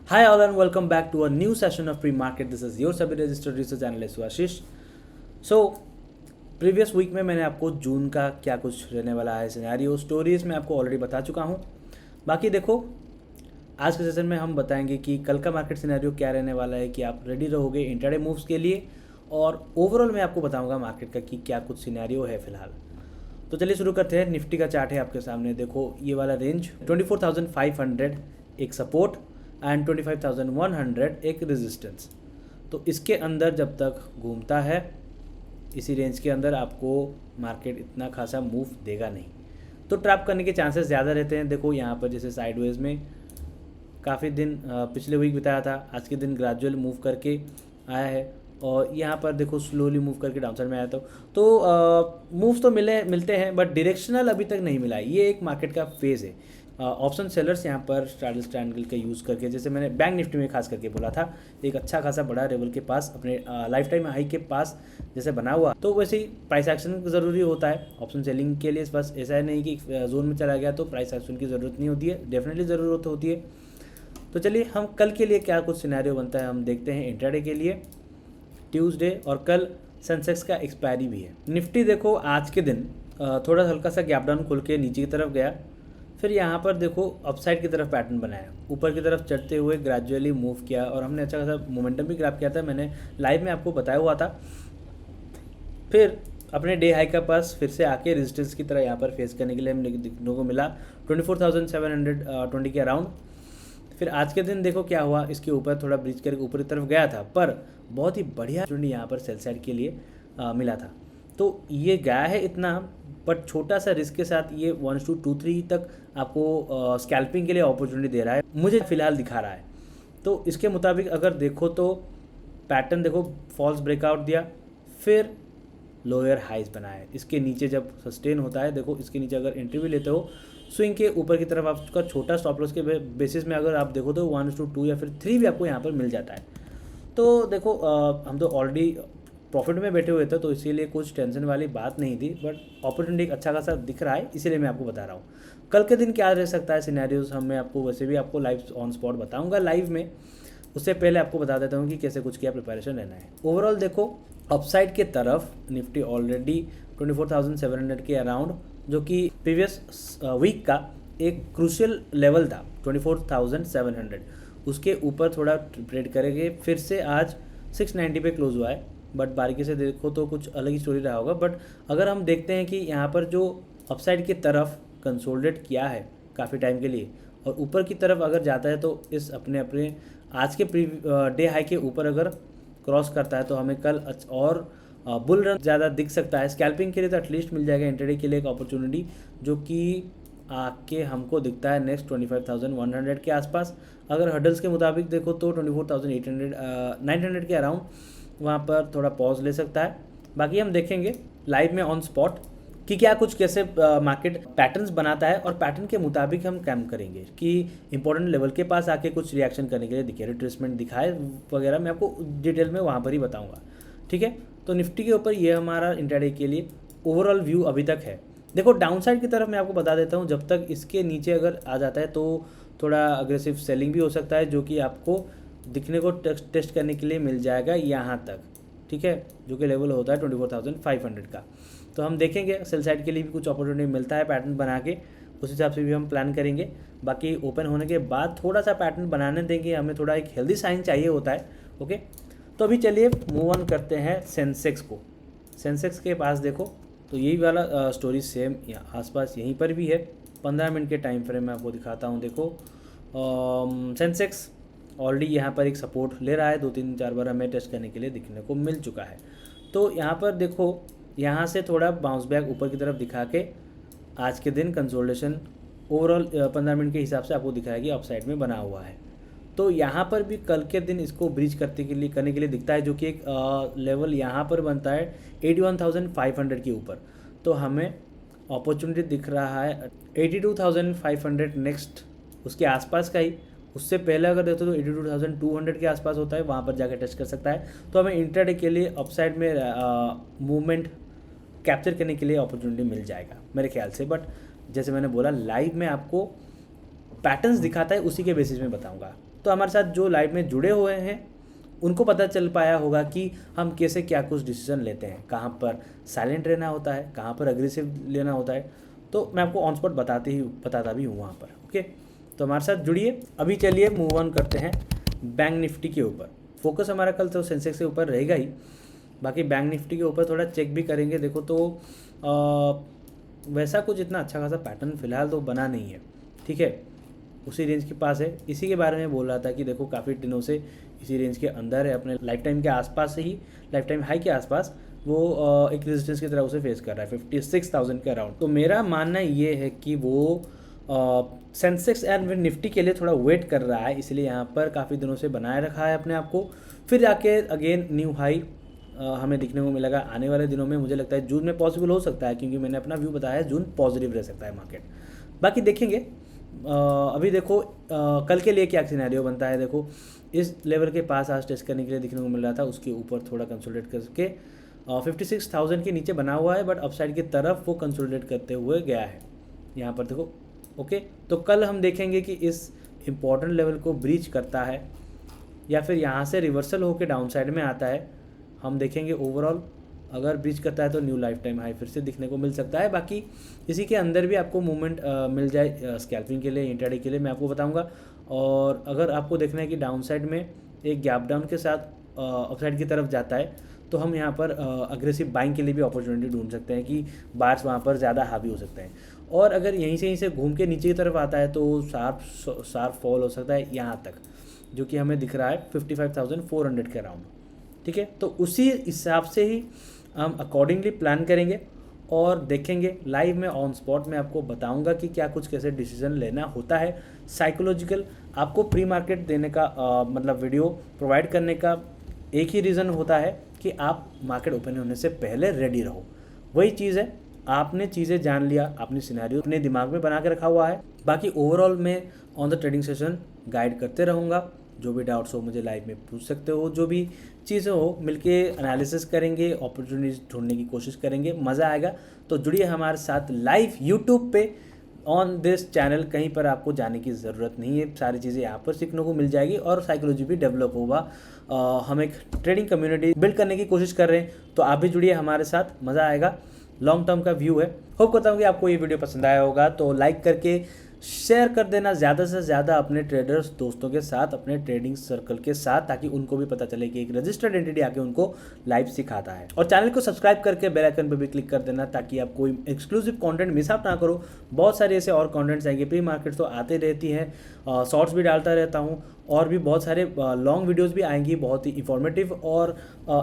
Hi all and welcome back to a new session of pre-market. This is your सभी registered research analyst आशीष. So previous week में मैंने आपको जून का क्या कुछ रहने वाला है सिनेरियो स्टोरीज में आपको ऑलरेडी बता चुका हूँ. बाकी देखो आज के सेशन में हम बताएंगे कि कल का मार्केट सिनेरियो क्या रहने वाला है, कि आप रेडी रहोगे इंट्राडे मूव्स के लिए, और ओवरऑल मैं आपको बताऊंगा मार्केट का कि क्या कुछ सिनेरियो है फिलहाल. तो चलिए शुरू करते हैं. निफ्टी का चार्ट है आपके सामने. देखो ये वाला रेंज 24,500 एक सपोर्ट एंड 25,100 एक रेजिस्टेंस. तो इसके अंदर जब तक घूमता है इसी रेंज के अंदर आपको मार्केट इतना खासा मूव देगा नहीं, तो ट्रैप करने के चांसेस ज़्यादा रहते हैं. देखो यहाँ पर जैसे साइडवेज में काफ़ी दिन पिछले वीक बिताया था, आज के दिन ग्रेजुअल मूव करके आया है, और यहाँ पर देखो स्लोली मूव करके डाउन साइड में आया था. तो मूव्स तो मिलते हैं बट डायरेक्शनल अभी तक नहीं मिला है. ये एक मार्केट का फेज़ है. ऑप्शन सेलर्स यहाँ पर स्ट्रैडल ट्रायंगल का यूज़ करके, जैसे मैंने बैंक निफ्टी में खास करके बोला था, एक अच्छा खासा बड़ा लेवल के पास अपने लाइफ टाइम हाई के पास जैसे बना हुआ, तो वैसे ही प्राइस एक्शन ज़रूरी होता है ऑप्शन सेलिंग के लिए. बस ऐसा नहीं कि जोन में चला गया तो प्राइस एक्शन की ज़रूरत नहीं होती है, डेफिनेटली ज़रूरत होती है. तो चलिए हम कल के लिए क्या कुछ सिनेरियो बनता है हम देखते हैं. इंट्राडे के लिए ट्यूसडे और कल सेंसेक्स का एक्सपायरी भी है. निफ्टी देखो आज के दिन थोड़ा हल्का सा गैप डाउन खुल के नीचे की तरफ गया, फिर यहाँ पर देखो अपसाइड की तरफ पैटर्न बनाया, ऊपर की तरफ चढ़ते हुए ग्रेजुअली मूव किया, और हमने अच्छा खासा मोमेंटम भी ग्रैब किया था, मैंने लाइव में आपको बताया हुआ था. फिर अपने डे हाई का पास फिर से आके रेजिस्टेंस की तरह यहाँ पर फेस करने के लिए हमें देखने को मिला 24,720 के अराउंड. फिर आज के दिन देखो क्या हुआ, इसके ऊपर थोड़ा ब्रिज करके ऊपर की तरफ गया था, पर बहुत ही बढ़िया ट्रेंड यहाँ पर सेल साइड के लिए मिला था. तो ये गया है इतना, बट छोटा सा रिस्क के साथ ये 1-2-3 तक आपको स्कैल्पिंग के लिए अपॉर्चुनिटी दे रहा है, मुझे फिलहाल दिखा रहा है. तो इसके मुताबिक अगर देखो तो पैटर्न देखो फॉल्स ब्रेकआउट दिया, फिर लोअर हाइज बनाया, इसके नीचे जब सस्टेन होता है, देखो इसके नीचे अगर एंट्री भी लेते हो स्विंग के ऊपर की तरफ, आपका छोटा स्टॉप लॉस के बेसिस में अगर आप देखो तो 1-2 या फिर 3 भी आपको यहाँ पर मिल जाता है. तो देखो हम तो ऑलरेडी प्रॉफिट में बैठे हुए थे, तो इसीलिए कुछ टेंशन वाली बात नहीं थी, बट अपॉर्चुनिटी अच्छा खासा दिख रहा है, इसीलिए मैं आपको बता रहा हूँ. कल के दिन क्या रह सकता है सिनेरियोज, हम मैं आपको वैसे भी आपको लाइव ऑन स्पॉट बताऊँगा लाइव में. उससे पहले आपको बता देता हूँ कि कैसे कुछ क्या प्रिपरेशन रहना है. ओवरऑल देखो अपसाइड के तरफ निफ्टी ऑलरेडी 24,700 के अराउंड, जो कि प्रीवियस वीक का एक क्रूशियल लेवल था 24,700, उसके ऊपर थोड़ा ट्रेड करेंगे. फिर से आज 690 पे क्लोज हुआ है, बट बारीकी से देखो तो कुछ अलग ही स्टोरी रहा होगा. बट अगर हम देखते हैं कि यहाँ पर जो अपसाइड की तरफ कंसोलिडेट किया है काफ़ी टाइम के लिए, और ऊपर की तरफ अगर जाता है तो इस अपने अपने आज के डे हाई के ऊपर अगर क्रॉस करता है तो हमें कल और बुल रन ज़्यादा दिख सकता है. स्कैल्पिंग के लिए तो एटलीस्ट मिल जाएगा इंट्राडे के लिए एक अपॉर्चुनिटी, जो कि आके हमको दिखता है नेक्स्ट 25,100 के आसपास. अगर हडल्स के मुताबिक देखो तो 24,900 के अराउंड वहाँ पर थोड़ा पॉज ले सकता है. बाकी हम देखेंगे लाइव में ऑन स्पॉट कि क्या कुछ कैसे मार्केट पैटर्न्स बनाता है, और पैटर्न के मुताबिक हम काम करेंगे कि इंपॉर्टेंट लेवल के पास आके कुछ रिएक्शन करने के लिए दिखे, रिट्रेसमेंट दिखाए वगैरह, मैं आपको डिटेल में वहाँ पर ही बताऊँगा. ठीक है. तो निफ्टी के ऊपर ये हमारा इंट्राडे के लिए ओवरऑल व्यू अभी तक है. देखो डाउन साइड की तरफ मैं आपको बता देता हूँ, जब तक इसके नीचे अगर आ जाता है तो थोड़ा अग्रेसिव सेलिंग भी हो सकता है, जो कि आपको दिखने को टेस्ट करने के लिए मिल जाएगा यहाँ तक. ठीक है, जो कि लेवल होता है 24,500 का. तो हम देखेंगे सेल साइड के लिए भी कुछ अपॉर्चुनिटी मिलता है पैटर्न बना के, उस हिसाब से भी हम प्लान करेंगे. बाकी ओपन होने के बाद थोड़ा सा पैटर्न बनाने देंगे, हमें थोड़ा एक हेल्दी साइन चाहिए होता है. ओके, तो अभी चलिए मूव ऑन करते हैं सेंसेक्स को. सेंसेक्स के पास देखो तो यही वाला स्टोरी सेम आसपास यहीं पर भी है. 15 मिनट के टाइम फ्रेम में आपको दिखाता हूँ. देखो सेंसेक्स ऑलरेडी यहाँ पर एक सपोर्ट ले रहा है, 2-3-4 बार हमें टेस्ट करने के लिए दिखने को मिल चुका है. तो यहाँ पर देखो यहाँ से थोड़ा बाउंस बैक ऊपर की तरफ दिखा के आज के दिन कंसोलिडेशन ओवरऑल 15 मिनट के हिसाब से आपको दिखाया कि अपसाइड में बना हुआ है. तो यहाँ पर भी कल के दिन इसको ब्रीच करने के लिए दिखता है, जो कि एक लेवल यहाँ पर बनता है 81,500 के ऊपर. तो हमें अपॉर्चुनिटी दिख रहा है 82,500 नेक्स्ट उसके आसपास का ही. उससे पहले अगर देखो तो 82,200 के आसपास होता है, वहाँ पर जाकर टेस्ट कर सकता है. तो हमें इंट्राडे के लिए अपसाइड में मूवमेंट कैप्चर करने के लिए अपॉर्चुनिटी मिल जाएगा मेरे ख्याल से. बट जैसे मैंने बोला लाइव में आपको पैटर्न्स दिखाता है, उसी के बेसिस में बताऊंगा. तो हमारे साथ जो लाइव में जुड़े हुए हैं उनको पता चल पाया होगा कि हम कैसे क्या कुछ डिसीजन लेते हैं, कहाँ पर साइलेंट रहना होता है, कहाँ पर अग्रेसिव लेना होता है। तो मैं आपको ऑन स्पॉट बताता भी हूँ वहाँ पर। ओके, तो हमारे साथ जुड़िए। अभी चलिए मूव ऑन करते हैं बैंक निफ्टी के ऊपर। फोकस हमारा कल तो सेंसेक्स के ऊपर रहेगा ही, बाकी बैंक निफ्टी के ऊपर थोड़ा चेक भी करेंगे। देखो तो वैसा कुछ इतना अच्छा खासा पैटर्न फिलहाल तो बना नहीं है, ठीक है, उसी रेंज के पास है। इसी के बारे में बोल रहा था कि देखो काफ़ी दिनों से इसी रेंज के अंदर है, अपने लाइफ टाइम के आसपास से ही, लाइफ टाइम हाई के आसपास वो एक रेजिस्टेंस की तरह उसे फेस कर रहा है 56,000 के अराउंड। तो मेरा मानना ये है कि वो सेंसेक्स एंड निफ्टी के लिए थोड़ा वेट कर रहा है, इसलिए यहाँ पर काफ़ी दिनों से बनाए रखा है अपने आप को। फिर जाके अगेन न्यू हाई हमें दिखने को मिलेगा आने वाले दिनों में। मुझे लगता है जून में पॉसिबल हो सकता है, क्योंकि मैंने अपना व्यू बताया है, जून पॉजिटिव रह सकता है मार्केट। बाकी देखेंगे। अभी देखो कल के लिए क्या सिनेरियो बनता है। देखो इस लेवल के पास आज टेस्ट करने के लिए दिखने को मिल रहा था, उसके ऊपर थोड़ा कंसोलिडेट करके 56,000 के नीचे बना हुआ है, बट अपसाइड की तरफ वो कंसोलिडेट करते हुए गया है यहाँ पर देखो। ओके, तो कल हम देखेंगे कि इस इम्पॉर्टेंट लेवल को ब्रीच करता है या फिर यहाँ से रिवर्सल होकर डाउन साइड में आता है, हम देखेंगे। ओवरऑल अगर ब्रीच करता है तो न्यू लाइफ टाइम हाई फिर से दिखने को मिल सकता है। बाकी इसी के अंदर भी आपको मूवमेंट मिल जाए स्कैल्पिंग के लिए, इंट्राडे के लिए, मैं आपको बताऊंगा। और अगर आपको देखना है कि डाउन साइड में एक गैप डाउन के साथ अपसाइड की तरफ जाता है, तो हम यहाँ पर अग्रेसिव बाइंग के लिए भी अपॉर्चुनिटी ढूंढ सकते हैं कि बार्स वहाँ पर ज़्यादा हावी हो सकते हैं। और अगर यहीं से घूम के नीचे की तरफ आता है तो शार्प फॉल हो सकता है यहाँ तक, जो कि हमें दिख रहा है 55,400 के अराउंड, ठीक है। तो उसी हिसाब से ही हम अकॉर्डिंगली प्लान करेंगे और देखेंगे लाइव में ऑन स्पॉट में आपको बताऊंगा कि क्या कुछ कैसे डिसीजन लेना होता है। साइकोलॉजिकल आपको प्री मार्केट देने का मतलब वीडियो प्रोवाइड करने का एक ही रीज़न होता है कि आप मार्केट ओपन होने से पहले रेडी रहो। वही चीज़ है, आपने चीज़ें जान लिया, आपने सिनेरियो अपने दिमाग में बना के रखा हुआ है। बाकी ओवरऑल मैं on the trading session guide करते रहूँगा। जो भी डाउट्स हो मुझे लाइव में पूछ सकते हो, जो भी चीज़ें हो मिलके एनालिसिस करेंगे, अपॉर्चुनिटीज ढूंढने की कोशिश करेंगे, मज़ा आएगा। तो जुड़िए हमारे साथ लाइव यूट्यूब पे ऑन दिस चैनल। कहीं पर आपको जाने की ज़रूरत नहीं है, सारी चीज़ें यहाँ पर सीखने को मिल जाएगी और साइकोलॉजी भी डेवलप होगा। हम एक ट्रेडिंग कम्युनिटी बिल्ड करने की कोशिश कर रहे हैं, तो आप भी जुड़िए हमारे साथ, मज़ा आएगा। लॉन्ग टर्म का व्यू है। होप करता हूँ कि आपको ये वीडियो पसंद आया होगा, तो लाइक करके शेयर कर देना ज़्यादा से ज़्यादा अपने ट्रेडर्स दोस्तों के साथ, अपने ट्रेडिंग सर्कल के साथ, ताकि उनको भी पता चले कि एक रजिस्टर्ड एंटिटी आके उनको लाइव सिखाता है। और चैनल को सब्सक्राइब करके बेल आइकन पर भी क्लिक कर देना, ताकि आप कोई एक्सक्लूसिव कंटेंट मिस आउट ना करो। बहुत सारे ऐसे और कंटेंट्स आएंगे, प्री मार्केट तो आते रहती है, शॉर्ट्स भी डालता रहता हूँ, और भी बहुत सारे लॉन्ग वीडियोस भी आएंगी, बहुत ही इंफॉर्मेटिव और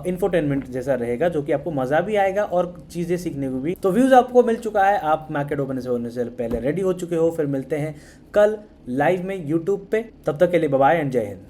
इंफोटेनमेंट जैसा रहेगा, जो कि आपको मज़ा भी आएगा और चीज़ें सीखने को भी। तो व्यूज़ आपको मिल चुका है, आप मार्केट ओपन होने से पहले रेडी हो चुके हो। फिर मिलते हैं कल लाइव में यूट्यूब पे, तब तक के लिए बाय बाय एंड जय हिंद।